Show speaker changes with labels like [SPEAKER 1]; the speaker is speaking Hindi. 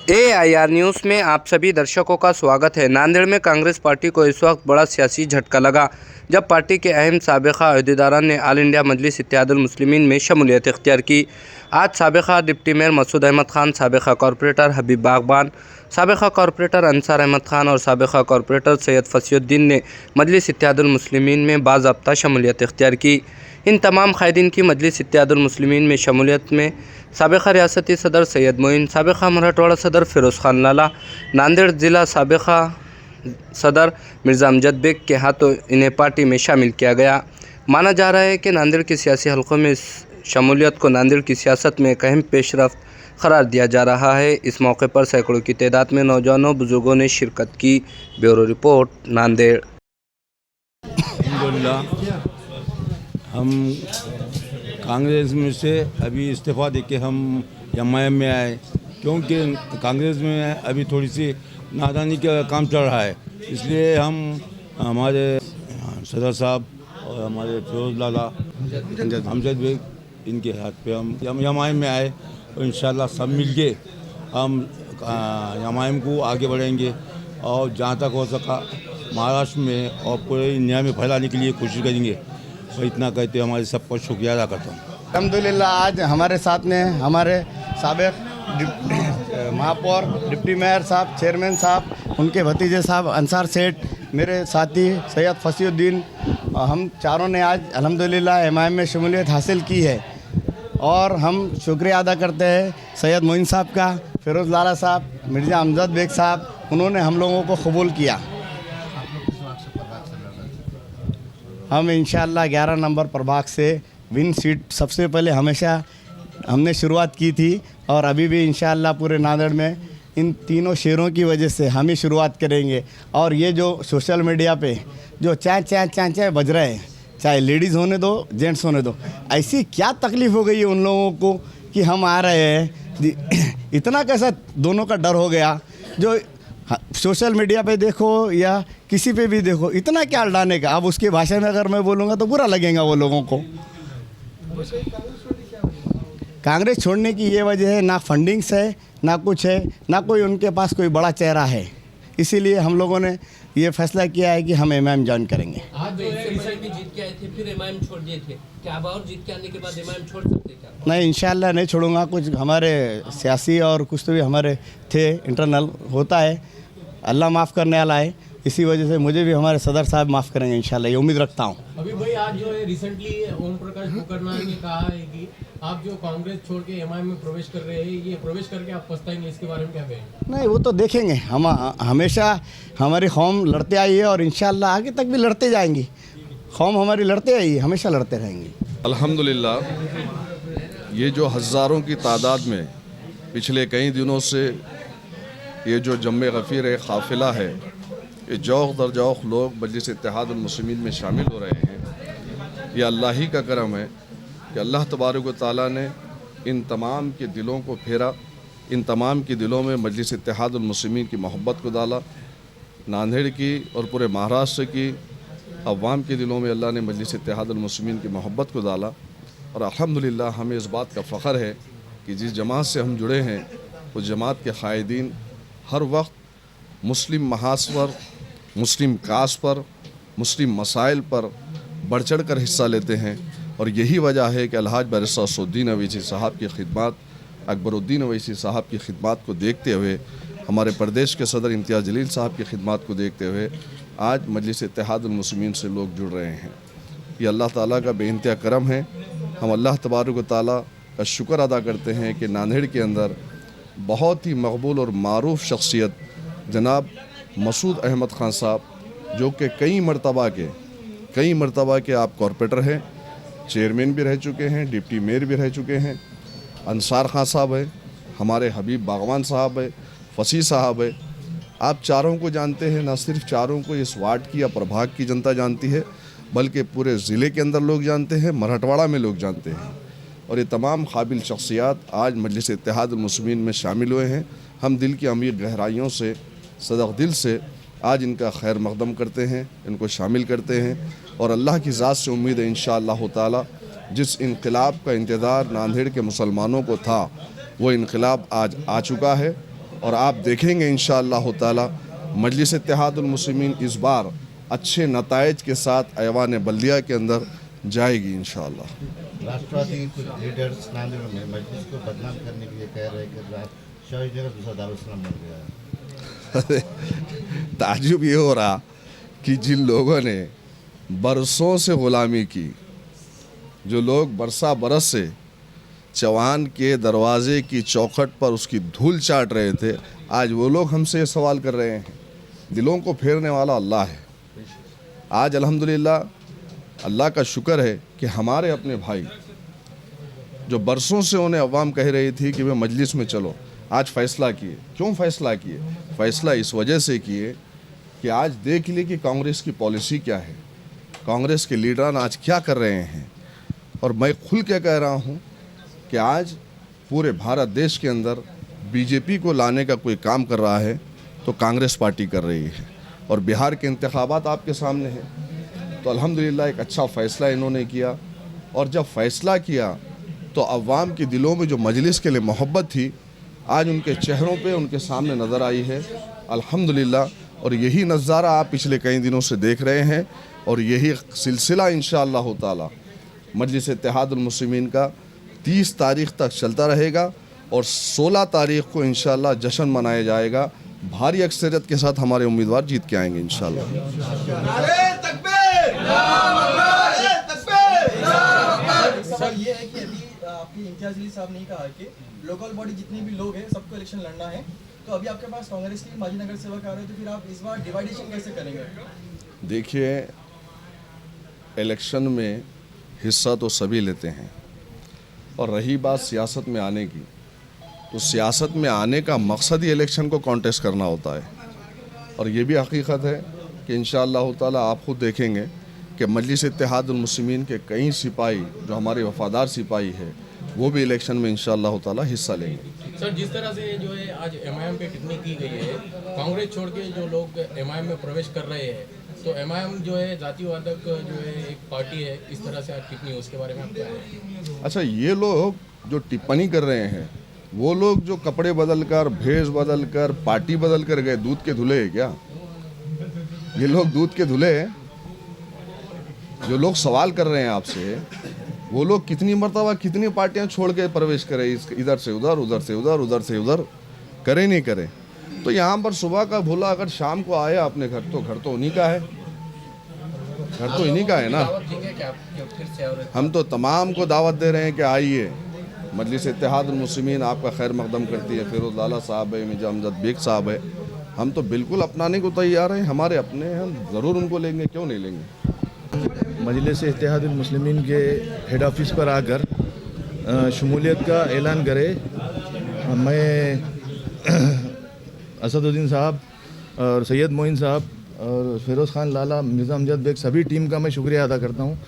[SPEAKER 1] AIR न्यूज़ में आप सभी दर्शकों का स्वागत है। नांदेड़ में कांग्रेस पार्टी को इस वक्त बड़ा सियासी झटका लगा जब पार्टी के अहम साबिक़ा अहदेदारान ने ऑल इंडिया मजलिस इत्तेहादुल मुस्लिमीन में शमूलियत इख्तियार की। आज साबिक़ा डिप्टी मेयर मसूद अहमद खान, साबिक़ा कॉरपोरेटर हबीब बागबान, साबिक़ा कॉरपोरेटर अंसार अहमद खान और साबिक़ा कॉरपोरेटर सैयद फसीउद्दीन ने मजलिस इत्तेहादुल मुस्लिमीन में बाज़ाब्ता शमूलियत इख्तियार की। इन तमाम क़ायदीन की मजलिस इत्तेहादुल मुस्लिमीन में शमूलियत में साबिक़ा रियासती सदर सैयद मोइन, साबिक़ा मराठवाड़ा सदर फ़िरोज़ खान लाला, नांदेड़ ज़िला साबिक़ा सदर मिर्ज़ा अमजद बेग के हाथों इन्हें पार्टी में शामिल किया गया। माना जा रहा है कि नांदेड़ के सियासी हलक़ों में इस शमूलियत को नांदेड़ की सियासत में एक अहम पेशरफ्त करार दिया जा रहा है। इस मौके पर सैकड़ों की तादाद में नौजवानों बुजुर्गों ने शिरकत की। Bureau report, Nanded.
[SPEAKER 2] हम कांग्रेस में से अभी इस्तीफ़ा देके हम MIM में आए, क्योंकि कांग्रेस में अभी थोड़ी सी नादानी का काम चल रहा है। इसलिए हम हमारे सदर साहब और हमारे फिरोज़ लाला अमजद बेग इनके हाथ पे हम MIM में आए और इंशाल्लाह सब मिल के हम MIM को आगे बढ़ेंगे और जहाँ तक हो सका महाराष्ट्र में और पूरे इंडिया में फैलाने के लिए कोशिश करेंगे। और इतना कहते हमारे सबको शुक्रिया अदा करता हूँ।
[SPEAKER 3] अल्हम्दुलिल्लाह आज हमारे साथ में हमारे साबिक़ महापौर, डिप्टी मेयर साहब, चेयरमैन साहब, उनके भतीजे साहब अंसार सेठ, मेरे साथी सैयद फसीउद्दीन, हम चारों ने आज अल्हम्दुलिल्लाह MIM में शमूलियत हासिल की है। और हम शुक्रिया अदा करते हैं सैयद मोइन साहब का, फिरोज़ लाला साहब, मिर्ज़ा अमजद बेग साहब, उन्होंने हम लोगों को कबूल किया। हम इंशाअल्लाह 11 नंबर प्रभाग से विन सीट सबसे पहले हमेशा हमने शुरुआत की थी और अभी भी इंशाअल्लाह पूरे नांदेड़ में इन तीनों शेरों की वजह से हम ही शुरुआत करेंगे। और ये जो सोशल मीडिया पे जो चाय बज रहे हैं, चाहे लेडीज़ होने दो जेंट्स होने दो, ऐसी क्या तकलीफ़ हो गई है उन लोगों को कि हम आ रहे हैं, इतना कैसा दोनों का डर हो गया। जो सोशल मीडिया पे देखो या किसी पे भी देखो, इतना क्या डालने का। अब उसकी भाषा में अगर मैं बोलूँगा तो बुरा लगेगा वो लोगों को। कांग्रेस छोड़ने की ये वजह है, ना फंडिंग्स है, ना कुछ है, ना कोई उनके पास कोई बड़ा चेहरा है। इसीलिए हम लोगों ने ये फैसला किया है कि हम MIM ज्वाइन करेंगे।
[SPEAKER 4] आज रिजल्ट भी जीत के आए थे, फिर MIM छोड़ दिए थे, क्या अब और जीत के आने के बाद MIM छोड़ सकते क्या?
[SPEAKER 3] नहीं, इंशाल्लाह नहीं छोड़ूंगा। कुछ हमारे सियासी और कुछ तो भी हमारे थे, इंटरनल होता है, अल्लाह माफ़ करने वाला है। इसी वजह से मुझे भी हमारे सदर साहब माफ़ करेंगे इंशाल्लाह, ये उम्मीद रखता हूँ।
[SPEAKER 4] अभी भाई आज जो है रिसेंटली ओम प्रकाश मुखर्जी ने कहा है कि आप जो कांग्रेस छोड़ के MIM में प्रवेश कर रहे हैं, ये प्रवेश करके आप पछताएंगे, इसके बारे में क्या कहेंगे?
[SPEAKER 3] नहीं, वो तो देखेंगे। हम हमेशा हमारी कौम लड़ते आई है और इंशाल्लाह आगे तक भी लड़ते जाएंगी। कौम हमारी लड़ते आई है, हमेशा लड़ते रहेंगे।
[SPEAKER 5] अल्हम्दुलिल्लाह ये जो हज़ारों की तादाद में पिछले कई दिनों से ये जो जम्मे गफ़ीर काफ़िला है, ये जौक़ दर जौक़ लोग मजलिस इत्तेहादुल मुस्लिमीन में शामिल हो रहे हैं। ये अल्लाह ही का करम है कि अल्लाह तबारक व तआला ने इन तमाम के दिलों को फेरा, इन तमाम के दिलों में मजलिस इत्तेहादुल मुस्लिमीन की मोहब्बत को डाला। नांदेड़ की और पूरे महाराष्ट्र की अवाम के दिलों में अल्लाह ने मजलिस इत्तेहादुल मुस्लिमीन की मोहब्बत को डाला। और अल्हम्दुलिल्लाह हमें इस बात का फ़ख्र है कि जिस जमात से हम जुड़े हैं उस जमात के क़ायदीन हर वक्त मुस्लिम महाज पर, मुस्लिम कास पर, मुस्लिम मसाइल पर बढ़ चढ़ कर हिस्सा लेते हैं। और यही वजह है कि अलहाज बैरिस्टर असदुद्दीन अवैसी साहब की खिदमत, अकबरुद्दीन अवैसी साहब की खिदमत को देखते हुए, हमारे प्रदेश के सदर इम्तियाज़ जलील साहब की खिदमत को देखते हुए आज मजलिस इत्तेहादुल मुस्लिमीन से लोग जुड़ रहे हैं। ये अल्लाह ताला का बेइंतहा करम है। हम अल्लाह तबारक व तआला का शुक्र अदा करते हैं कि नांदेड़ के अंदर बहुत ही मकबूल और मारूफ शख्सियत जनाब मसूद अहमद खान साहब, जो कि कई मरतबा के आप कॉरपोरेटर हैं, चेयरमैन भी रह चुके हैं, डिप्टी मेयर भी रह चुके हैं, अंसार खान साहब है, हमारे हबीब बागवान साहब है, फसी साहब है। आप चारों को जानते हैं, ना सिर्फ चारों को इस वार्ड की या प्रभाग की जनता जानती है, बल्कि पूरे ज़िले के अंदर लोग जानते हैं, मराठवाड़ा में लोग जानते हैं। और ये तमाम काबिल शख्सियात आज मजलिस इत्तेहादुल मुस्लिमीन में शामिल हुए हैं। हम दिल की अमीर गहराइयों से, सदक़ दिल से आज इनका खैर मक़दम करते हैं, इनको शामिल करते हैं। और अल्लाह की ज़ात से उम्मीद है इंशाअल्लाह ताला जिस इनक़िलाब का इंतज़ार नांदेड़ के मुसलमानों को था, वो इनक़िलाब आज आ चुका है। और आप देखेंगे इंशाअल्लाह ताला मजलिस इत्तेहादुल मुस्लिमीन इस बार अच्छे नताइज के साथ ऐवान बल्दिया के अंदर जाएगी इंशाअल्लाह।
[SPEAKER 6] राष्ट्रवादी के कुछ लीडर्स नांदेड़ में मजलिस को बदनाम करने के लिए कह रहे हैं कि शहीद जगह दूसरा दारुस्लाम बन गया है।
[SPEAKER 5] ताज्जुब ये हो रहा कि जिन लोगों ने बरसों से ग़ुलामी की, जो लोग बरस से चौहान के दरवाजे की चौखट पर उसकी धूल चाट रहे थे, आज वो लोग हमसे ये सवाल कर रहे हैं। दिलों को फेरने वाला अल्लाह है। आज अल्हम्दुलिल्लाह अल्लाह का शुक्र है कि हमारे अपने भाई जो बरसों से उन्हें अवाम कह रही थी कि वे मजलिस में चलो, आज फ़ैसला किए। क्यों फ़ैसला किए? फ़ैसला इस वजह से किए कि आज देख लिए कि कांग्रेस की पॉलिसी क्या है, कांग्रेस के लीडरान आज क्या कर रहे हैं। और मैं खुल के कह रहा हूँ कि आज पूरे भारत देश के अंदर बीजेपी को लाने का कोई काम कर रहा है तो कांग्रेस पार्टी कर रही है। और बिहार के इंतखाबात आपके सामने हैं, तो अल्हम्दुलिल्लाह एक अच्छा फ़ैसला इन्होंने किया। और जब फ़ैसला किया तो अवाम के दिलों में जो मजलिस के लिए मोहब्बत थी, आज उनके चेहरों पे उनके सामने नज़र आई है अल्हम्दुलिल्लाह। और यही नज़ारा आप पिछले कई दिनों से देख रहे हैं और यही सिलसिला इंशाअल्लाह ताला मजलिस इत्तेहादुल मुस्लिमीन का 30 तारीख़ तक चलता रहेगा और 16 तारीख़ को इंशाअल्लाह जश्न मनाया जाएगा। भारी अक्सरियत के साथ हमारे उम्मीदवार जीत के आएंगे इंशाअल्लाह।
[SPEAKER 7] सर ये है कि अभी आपके इम्तियाज अली साहब ने कहा कि लोकल बॉडी जितने भी लोग हैं सबको इलेक्शन लड़ना है, तो अभी आपके पास कांग्रेस के माजी नगर सेवक आ रहे हैं, तो फिर आप इस बार डिवाइडेशन कैसे करेंगे?
[SPEAKER 5] देखिए, इलेक्शन में हिस्सा तो सभी लेते हैं और रही बात सियासत में आने की, तो सियासत में आने का मकसद ही इलेक्शन को कॉन्टेस्ट करना होता है। और ये भी हकीकत है कि इंशाअल्लाह ताला आप खुद देखेंगे कि मजलिस इत्तेहादुल मुस्लिमीन के कई सिपाही जो हमारे वफादार सिपाही है वो भी इलेक्शन में इंशाअल्लाह ताला हिस्सा लेंगे।
[SPEAKER 4] सर जिस तरह से जो है आज एमआईएम पे टिप्पणी की गई है, कांग्रेस छोड़ के जो लोग एमआईएम में प्रवेश कर रहे हैं, तो एमआईएम जो है जातिवादक जो है एक पार्टी है, इस तरह से आज टिप्पणी, उसके बारे में आप क्या है?
[SPEAKER 5] अच्छा, ये लोग जो टिप्पणी कर रहे हैं वो लोग जो कपड़े बदल कर, भेष बदल कर, पार्टी बदल कर गए, दूध के धुले हैं क्या? ये लोग दूध के धुले हैं? जो लोग सवाल कर रहे हैं आपसे, वो लोग कितनी मर्तबा कितनी पार्टियां छोड़ के प्रवेश करें, इधर से उधर, उधर से उधर, उधर से उधर, करें नहीं करें। तो यहाँ पर सुबह का भूला अगर शाम को आया अपने घर, तो घर तो उन्हीं का है, घर तो इन्हीं का है ना। हम तो तमाम को दावत दे रहे हैं कि आइए, मजलिस इत्तेहादुल मुस्लिमीन आपका खैर मकदम करती है। फिरोज लाला साहब है, मिर्जा अमजद बेग साहब है, हम तो बिल्कुल अपनाने को तैयार हैं। हमारे अपने हैं, हम ज़रूर उनको लेंगे, क्यों नहीं लेंगे।
[SPEAKER 6] मजलिस इत्तेहादुल मुस्लिमीन के हेड ऑफिस पर आकर शमूलियत का ऐलान करे। मैं असदुद्दीन साहब और सैयद मोइन साहब और फिरोज़ खान लाला, मिर्ज़ा अमजद बेग, सभी टीम का मैं शुक्रिया अदा करता हूँ।